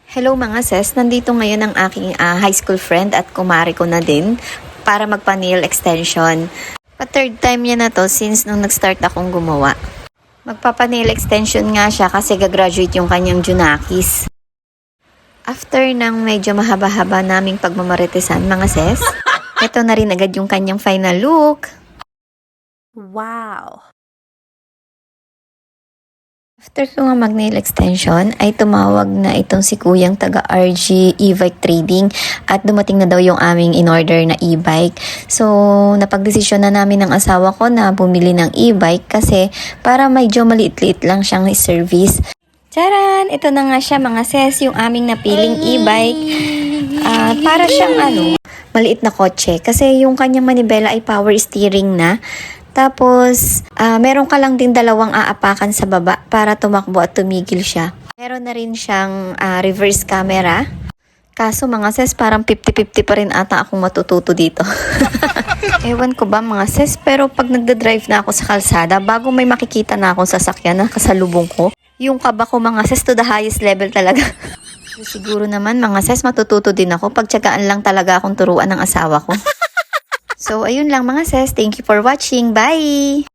Hello mga sis, nandito ngayon ang aking high school friend at kumare ko na din para magpa-nail extension. Pa-third time niya na to since nung nag-start akong gumawa. Magpapa-nail extension nga siya kasi gagraduate yung kanyang Junakis. After ng medyo mahaba-haba naming pagmamaritesan mga sis, ito na rin agad yung kanyang final look. Wow! After ko nga mag-nail extension, ay tumawag na itong si kuyang taga RG e-bike trading at dumating na daw yung aming in-order na e-bike. So, napagdesisyon na namin ng asawa ko na bumili ng e-bike kasi para medyo maliit-liit lang siyang service. Charan! Ito na nga siya mga sis, yung aming napiling e-bike. Para siyang maliit na kotse kasi yung kanyang manibela ay power steering na. Tapos, meron ka lang din dalawang aapakan sa baba para tumakbo at tumigil siya. Meron na rin siyang reverse camera. Kaso mga sis, parang 50-50 pa rin ata akong matututo dito. Ewan ko ba mga sis, pero pag nagda-drive na ako sa kalsada, bago may makikita na akong sasakyan na kasalubong ko, yung kaba ko mga sis to the highest level talaga. Siguro naman mga sis, matututo din ako. Pagtsagaan lang talaga akong turuan ng asawa ko. So, ayun lang mga sis. Thank you for watching. Bye!